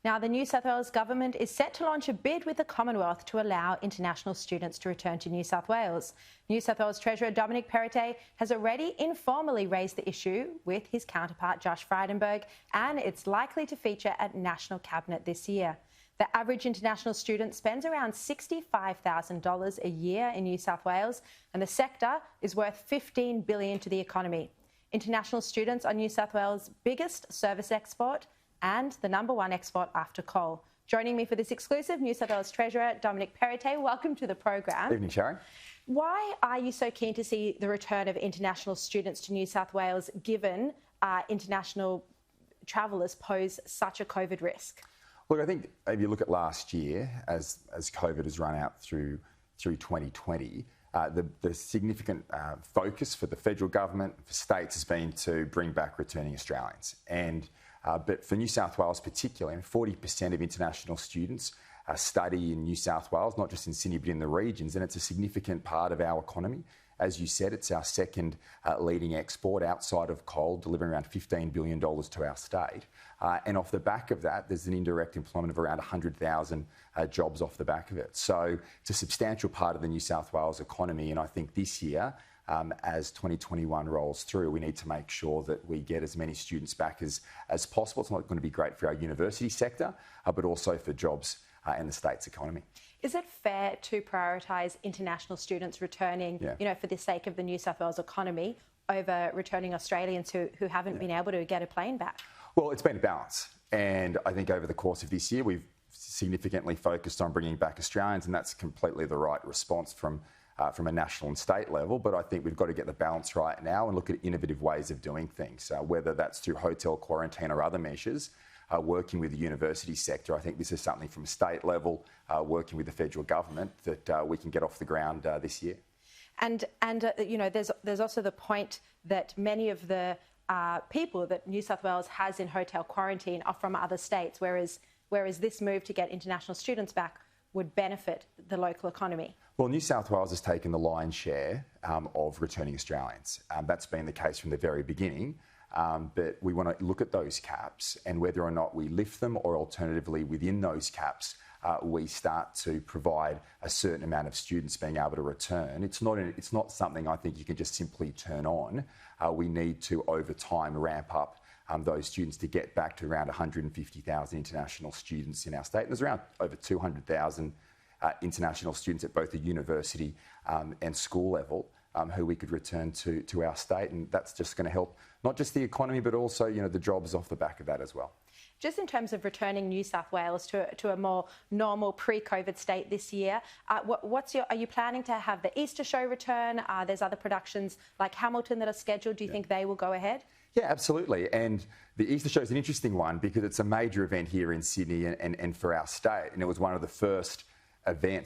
Now, the New South Wales government is set to launch a bid with the Commonwealth to allow international students to return to New South Wales. New South Wales Treasurer Dominic Perrottet has already informally raised the issue with his counterpart Josh Frydenberg, and it's likely to feature at National Cabinet this year. The average international student spends around $65,000 a year in New South Wales, and the sector is worth $15 billion to the economy. International students are New South Wales' biggest service export and the #1 export after coal. Joining me for this exclusive, New South Wales Treasurer Dominic Perrottet. Welcome to the program. Evening, Sharri. Why are you so keen to see the return of international students to New South Wales, given international travellers pose such a COVID risk? Look, I think if you look at last year, as COVID has run out through 2020, the significant focus for the federal government, for states, has been to bring back returning Australians. But for New South Wales particularly, 40% of international students study in New South Wales, not just in Sydney but in the regions, and it's a significant part of our economy. As you said, it's our second leading export outside of coal, delivering around $15 billion to our state. And off the back of that, there's an indirect employment of around 100,000 jobs off the back of it. So it's a substantial part of the New South Wales economy, and I think this year, as 2021 rolls through, we need to make sure that we get as many students back as possible. It's not going to be great for our university sector, but also for jobs and the state's economy. Is it fair to prioritise international students returning, for the sake of the New South Wales economy, over returning Australians who haven't been able to get a plane back? Well, it's been a balance. And I think over the course of this year, we've significantly focused on bringing back Australians, and that's completely the right response from a national and state level. But I think we've got to get the balance right now and look at innovative ways of doing things, whether that's through hotel quarantine or other measures. Working with the university sector, I think this is something from a state level, working with the federal government, that we can get off the ground this year. And there's also the point that many of the people that New South Wales has in hotel quarantine are from other states, whereas this move to get international students back would benefit the local economy. Well, New South Wales has taken the lion's share of returning Australians. That's been the case from the very beginning. But we want to look at those caps and whether or not we lift them, or alternatively within those caps we start to provide a certain amount of students being able to return. It's not something I think you can just simply turn on. We need to over time ramp up those students to get back to around 150,000 international students in our state. And there's around over 200,000 international students at both the university and school level who we could return to our state, and that's just going to help not just the economy but also the jobs off the back of that as well. Just in terms of returning New South Wales to a more normal pre-COVID state this year, are you planning to have the Easter show return? There's other productions like Hamilton that are scheduled. Do you think they will go ahead? Yeah, absolutely. And the Easter show is an interesting one because it's a major event here in Sydney and for our state, and it was one of the first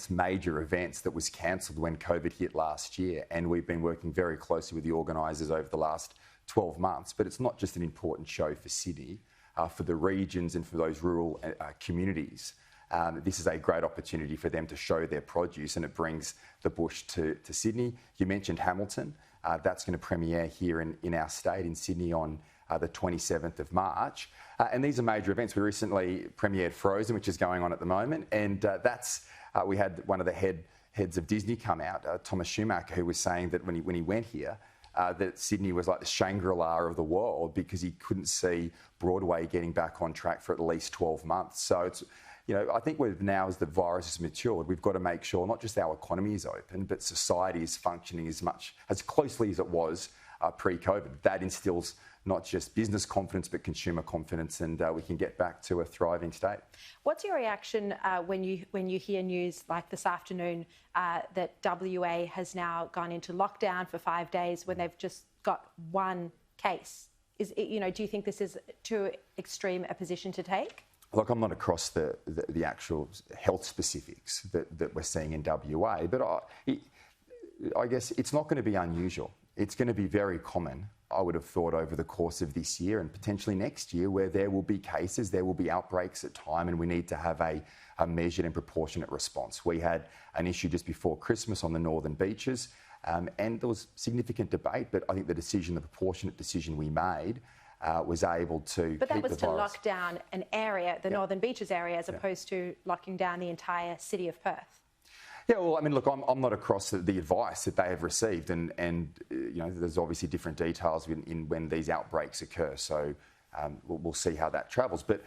major events that was cancelled when COVID hit last year, and we've been working very closely with the organisers over the last 12 months. But it's not just an important show for Sydney, for the regions and for those rural communities. This is a great opportunity for them to show their produce, and it brings the bush to Sydney. You mentioned Hamilton. That's going to premiere here in our state in Sydney on the 27th of March. And these are major events. We recently premiered Frozen, which is going on at the moment, and we had one of the heads of Disney come out, Thomas Schumacher, who was saying that when he went here, that Sydney was like the Shangri-La of the world because he couldn't see Broadway getting back on track for at least 12 months. So it's, I think now as the virus has matured, we've got to make sure not just our economy is open, but society is functioning as closely as it was pre-COVID. That instills not just business confidence but consumer confidence, and we can get back to a thriving state. What's your reaction when you hear news like this afternoon that WA has now gone into lockdown for 5 days when they've just got one case? Do you think this is too extreme a position to take? Look, I'm not across the actual health specifics that we're seeing in WA, but I guess it's not going to be unusual. It's going to be very common, I would have thought, over the course of this year and potentially next year, where there will be cases, there will be outbreaks at time, and we need to have a measured and proportionate response. We had an issue just before Christmas on the northern beaches, and there was significant debate, but I think the proportionate decision we made was able to But that keep was the to virus. lock down an area, the Northern Beaches area, as opposed to locking down the entire city of Perth. Yeah, well, I mean, look, I'm not across the advice that they have received, and there's obviously different details in when these outbreaks occur. So we'll see how that travels. But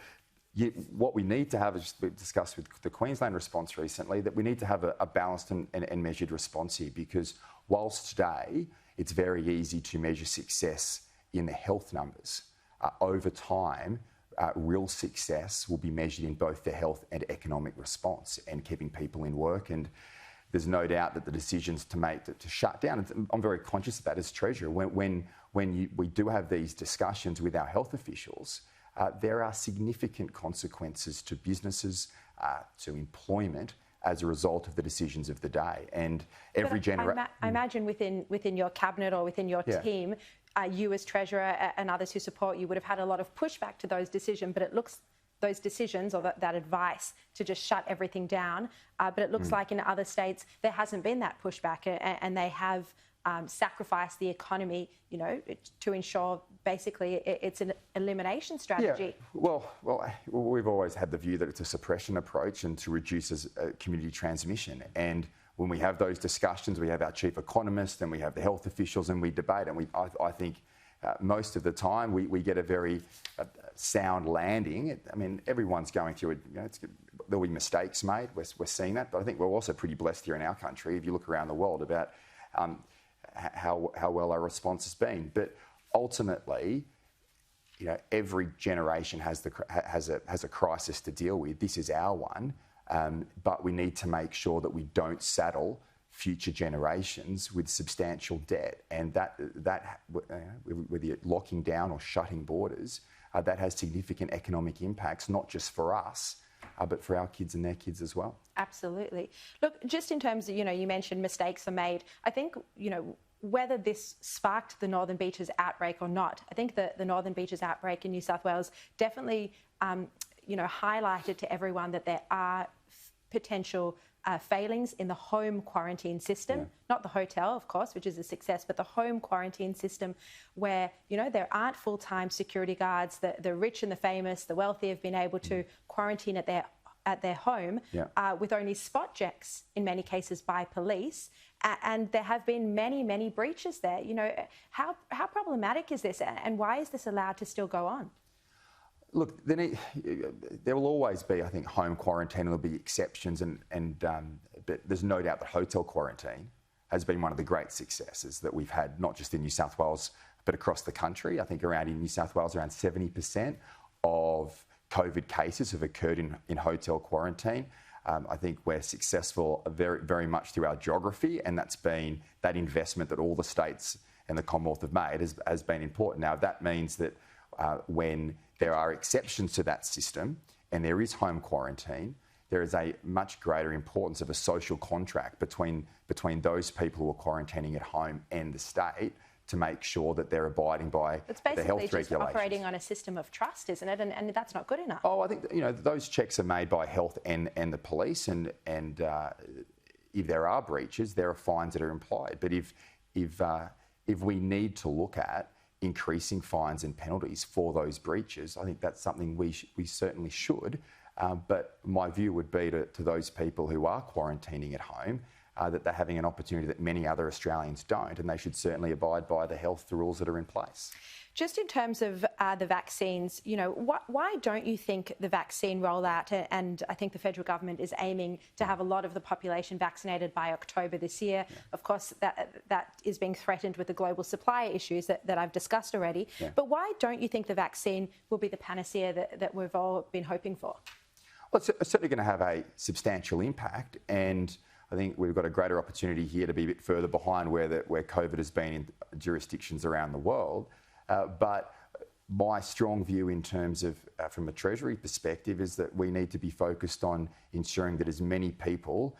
what we need to have, as we discussed with the Queensland response recently, that we need to have a balanced and measured response here, because whilst today it's very easy to measure success in the health numbers, over time, real success will be measured in both the health and economic response and keeping people in work. And there's no doubt that the decisions to shut down, and I'm very conscious of that as Treasurer, when we do have these discussions with our health officials, there are significant consequences to businesses, to employment, as a result of the decisions of the day. And every generation... I imagine within your cabinet or within your team, you as Treasurer and others who support you would have had a lot of pushback to those decisions, but it looks... those decisions or that advice to just shut everything down. But it looks like in other states there hasn't been that pushback, and they have sacrificed the economy, to ensure basically it's an elimination strategy. Yeah. Well, we've always had the view that it's a suppression approach and to reduce community transmission. And when we have those discussions, we have our chief economist and we have the health officials and we debate. And I think most of the time we get a very sound landing. I mean, everyone's going through it. There'll be mistakes made. We're seeing that, but I think we're also pretty blessed here in our country. If you look around the world about how well our response has been, but ultimately, every generation has a crisis to deal with. This is our one, but we need to make sure that we don't saddle future generations with substantial debt, and that whether you're locking down or shutting borders, that has significant economic impacts, not just for us, but for our kids and their kids as well. Absolutely. Look, just in terms of, you mentioned mistakes are made. I think, whether this sparked the Northern Beaches outbreak or not, I think that the Northern Beaches outbreak in New South Wales definitely, highlighted to everyone that there are potential failings in the home quarantine system, not the hotel, of course, which is a success, but the home quarantine system where, there aren't full-time security guards. The rich and the famous, the wealthy have been able to quarantine at their home with only spot checks in many cases by police. And there have been many, many breaches there. How problematic is this, and why is this allowed to still go on? Look, there will always be, I think, home quarantine. There'll be exceptions, but there's no doubt that hotel quarantine has been one of the great successes that we've had, not just in New South Wales, but across the country. I think in New South Wales, around 70% of COVID cases have occurred in hotel quarantine. I think we're successful very, very much through our geography, and that's been that investment that all the states and the Commonwealth have made has been important. Now, that means that when there are exceptions to that system and there is home quarantine, there is a much greater importance of a social contract between those people who are quarantining at home and the state to make sure that they're abiding by the health regulations. It's basically just operating on a system of trust, isn't it? And that's not good enough. Oh, I think those checks are made by health and the police, and if there are breaches, there are fines that are implied. But if we need to look at increasing fines and penalties for those breaches, I think that's something we certainly should. But my view would be to those people who are quarantining at home, that they're having an opportunity that many other Australians don't, and they should certainly abide by the health rules that are in place. Just in terms of the vaccines, why don't you think the vaccine rollout, and I think the federal government is aiming to have a lot of the population vaccinated by October this year. Yeah. Of course, that is being threatened with the global supply issues that I've discussed already. Yeah. But why don't you think the vaccine will be the panacea that we've all been hoping for? Well, it's certainly going to have a substantial impact, and I think we've got a greater opportunity here to be a bit further behind where COVID has been in jurisdictions around the world. But my strong view in terms of, from a Treasury perspective, is that we need to be focused on ensuring that as many people,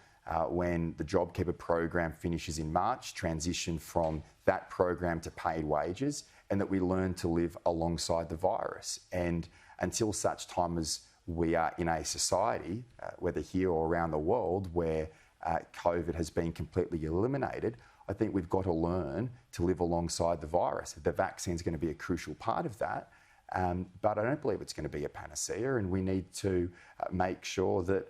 when the JobKeeper program finishes in March, transition from that program to paid wages, and that we learn to live alongside the virus. And until such time as we are in a society, whether here or around the world, where COVID has been completely eliminated, I think we've got to learn to live alongside the virus. The vaccine is going to be a crucial part of that. But I don't believe it's going to be a panacea, and we need to make sure that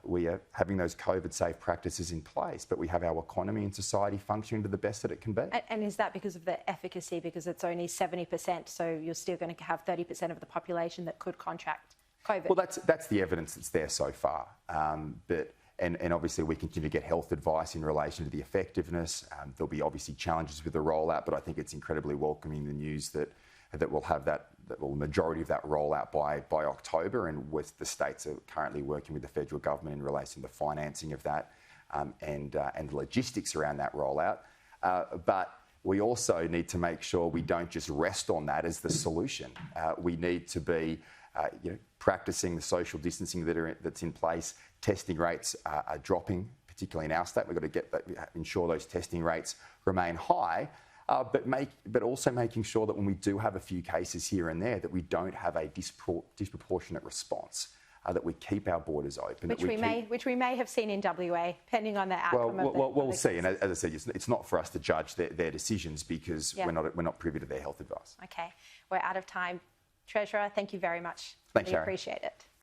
we are having those COVID-safe practices in place, but we have our economy and society functioning to the best that it can be. And is that because of the efficacy, because it's only 70%, so you're still going to have 30% of the population that could contract COVID? Well, that's the evidence that's there so far. And obviously we continue to get health advice in relation to the effectiveness. There'll be obviously challenges with the rollout, but I think it's incredibly welcoming, the news that we'll have the majority of that rollout by October, and with the states are currently working with the federal government in relation to the financing of that and the logistics around that rollout. But we also need to make sure we don't just rest on that as the solution. We need to be practicing the social distancing that's in place. Testing rates are dropping, particularly in our state. We've got to ensure those testing rates remain high, but also making sure that when we do have a few cases here and there, that we don't have a disproportionate response, that we keep our borders open. Which we may have seen in WA, depending on the outcome of the... Well, we'll see. And as I said, it's not for us to judge their decisions, because we're not privy to their health advice. OK, we're out of time. Treasurer, thank you very much. Thanks, We Sharri. appreciate it.